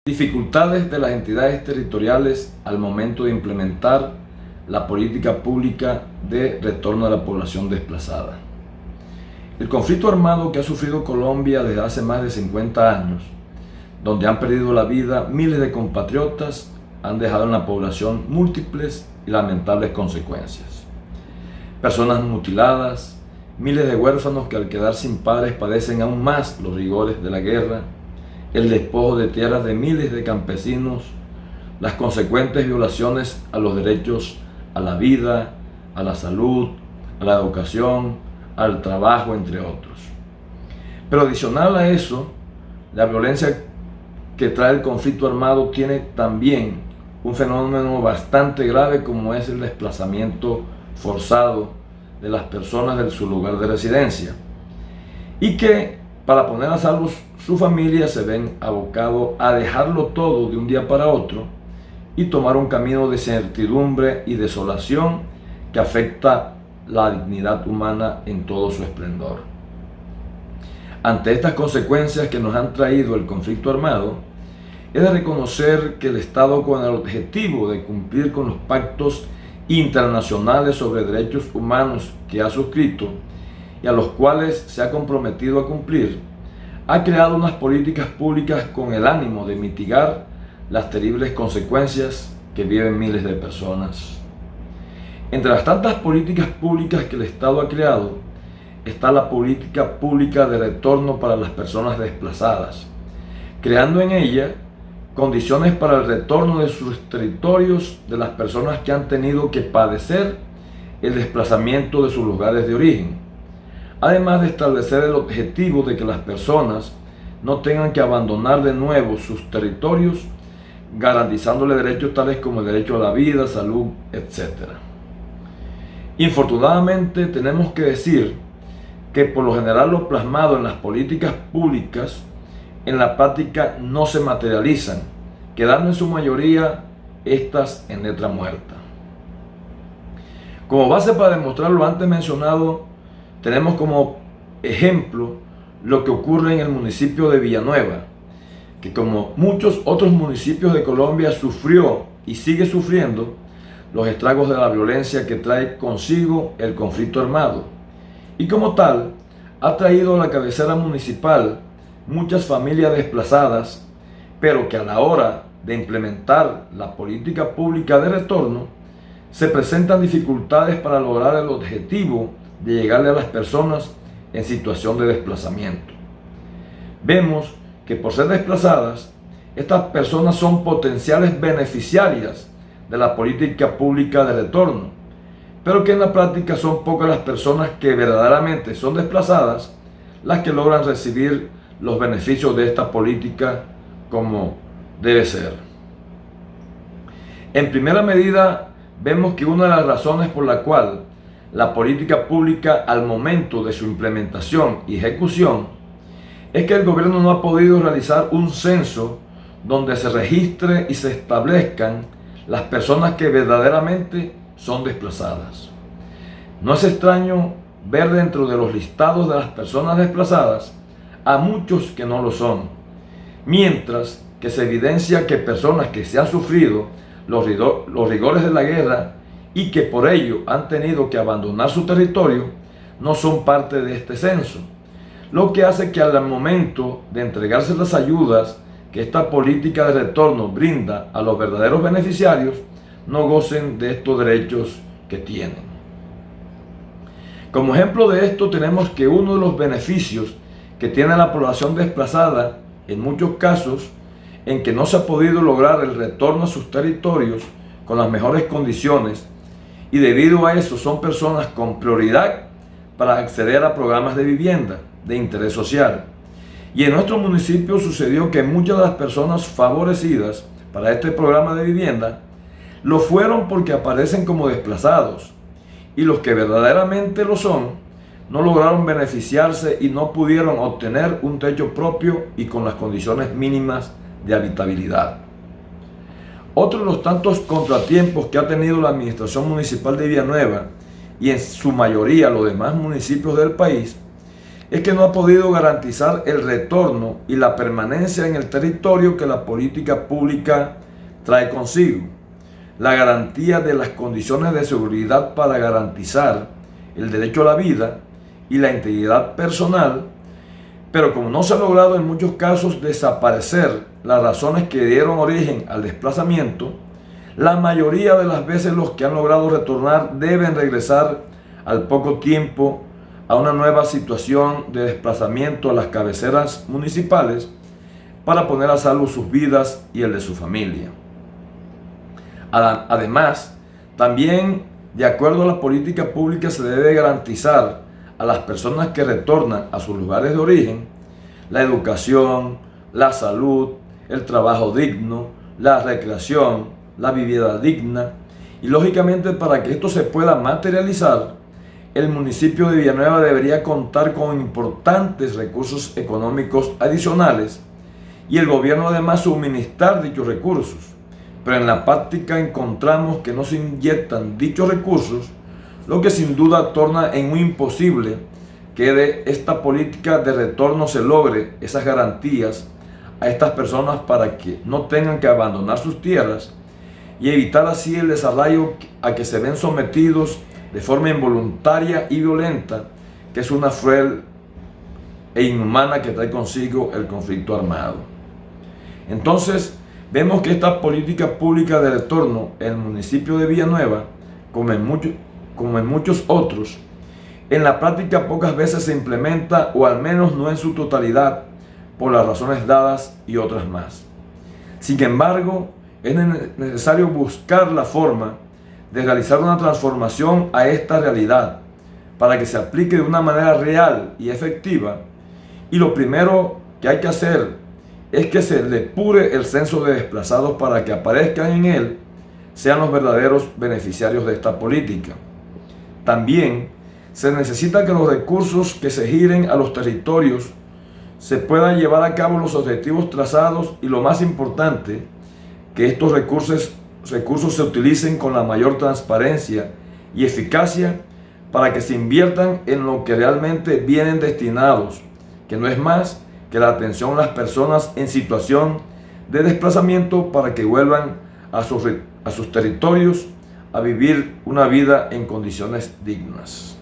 Dificultades de las entidades territoriales al momento de implementar la política pública de retorno a la población desplazada. El conflicto armado que ha sufrido Colombia desde hace más de 50 años, donde han perdido la vida miles de compatriotas, han dejado en la población múltiples y lamentables consecuencias. Personas mutiladas, miles de huérfanos que al quedar sin padres padecen aún más los rigores de la guerra, el despojo de tierras de miles de campesinos, las consecuentes violaciones a los derechos a la vida, a la salud, a la educación, al trabajo, entre otros. Pero adicional a eso, la violencia que trae el conflicto armado tiene también un fenómeno bastante grave, como es el desplazamiento forzado de las personas de su lugar de residencia, y que para poner a salvo su familia se ven abocados a dejarlo todo de un día para otro y tomar un camino de incertidumbre y desolación que afecta la dignidad humana en todo su esplendor. Ante estas consecuencias que nos han traído el conflicto armado, es de reconocer que el Estado, con el objetivo de cumplir con los pactos internacionales sobre derechos humanos que ha suscrito y a los cuales se ha comprometido a cumplir, ha creado unas políticas públicas con el ánimo de mitigar las terribles consecuencias que viven miles de personas. Entre las tantas políticas públicas que el Estado ha creado, está la política pública de retorno para las personas desplazadas, creando en ella condiciones para el retorno de sus territorios de las personas que han tenido que padecer el desplazamiento de sus lugares de origen, además de establecer el objetivo de que las personas no tengan que abandonar de nuevo sus territorios, garantizándole derechos tales como el derecho a la vida, salud, etc. Infortunadamente, tenemos que decir que por lo general lo plasmado en las políticas públicas en la práctica no se materializan, quedando en su mayoría estas en letra muerta. Como base para demostrar lo antes mencionado, tenemos como ejemplo lo que ocurre en el municipio de Villanueva, que como muchos otros municipios de Colombia sufrió y sigue sufriendo los estragos de la violencia que trae consigo el conflicto armado, y como tal ha traído a la cabecera municipal muchas familias desplazadas, pero que a la hora de implementar la política pública de retorno se presentan dificultades para lograr el objetivo de llegarle a las personas en situación de desplazamiento. Vemos que por ser desplazadas, estas personas son potenciales beneficiarias de la política pública de retorno, pero que en la práctica son pocas las personas que verdaderamente son desplazadas las que logran recibir los beneficios de esta política como debe ser. En primera medida, vemos que una de las razones por la cual la política pública al momento de su implementación y ejecución es que el gobierno no ha podido realizar un censo donde se registre y se establezcan las personas que verdaderamente son desplazadas. No es extraño ver dentro de los listados de las personas desplazadas a muchos que no lo son, mientras que se evidencia que personas que se han sufrido los rigores de la guerra y que por ello han tenido que abandonar su territorio, no son parte de este censo, lo que hace que al momento de entregarse las ayudas que esta política de retorno brinda a los verdaderos beneficiarios, no gocen de estos derechos que tienen. Como ejemplo de esto, tenemos que uno de los beneficios que tiene la población desplazada, en muchos casos en que no se ha podido lograr el retorno a sus territorios con las mejores condiciones, y debido a eso son personas con prioridad para acceder a programas de vivienda de interés social. Y en nuestro municipio sucedió que muchas de las personas favorecidas para este programa de vivienda lo fueron porque aparecen como desplazados, y los que verdaderamente lo son no lograron beneficiarse y no pudieron obtener un techo propio y con las condiciones mínimas de habitabilidad. Otro de los tantos contratiempos que ha tenido la administración municipal de Villanueva y en su mayoría los demás municipios del país es que no ha podido garantizar el retorno y la permanencia en el territorio que la política pública trae consigo. La garantía de las condiciones de seguridad para garantizar el derecho a la vida y la integridad personal, pero como no se ha logrado en muchos casos desaparecer las razones que dieron origen al desplazamiento, la mayoría de las veces los que han logrado retornar deben regresar al poco tiempo a una nueva situación de desplazamiento a las cabeceras municipales para poner a salvo sus vidas y el de su familia. Además, también de acuerdo a la política pública se debe garantizar a las personas que retornan a sus lugares de origen la educación, la salud, el trabajo digno, la recreación, la vivienda digna, y lógicamente para que esto se pueda materializar, el municipio de Villanueva debería contar con importantes recursos económicos adicionales y el gobierno además suministrar dichos recursos. Pero en la práctica encontramos que no se inyectan dichos recursos, lo que sin duda torna en muy imposible que de esta política de retorno se logre esas garantías a estas personas para que no tengan que abandonar sus tierras y evitar así el desarraigo a que se ven sometidos de forma involuntaria y violenta, que es una cruel e inhumana que trae consigo el conflicto armado. Entonces, vemos que esta política pública de retorno en el municipio de Villanueva, como en muchos otros, en la práctica pocas veces se implementa, o al menos no en su totalidad, por las razones dadas y otras más. Sin embargo, es necesario buscar la forma de realizar una transformación a esta realidad para que se aplique de una manera real y efectiva. Y lo primero que hay que hacer es que se depure el censo de desplazados para que aparezcan en él sean los verdaderos beneficiarios de esta política. También se necesita que los recursos que se giren a los territorios se puedan llevar a cabo los objetivos trazados y, lo más importante, que estos recursos se utilicen con la mayor transparencia y eficacia para que se inviertan en lo que realmente vienen destinados, que no es más que la atención a las personas en situación de desplazamiento para que vuelvan a sus territorios a vivir una vida en condiciones dignas.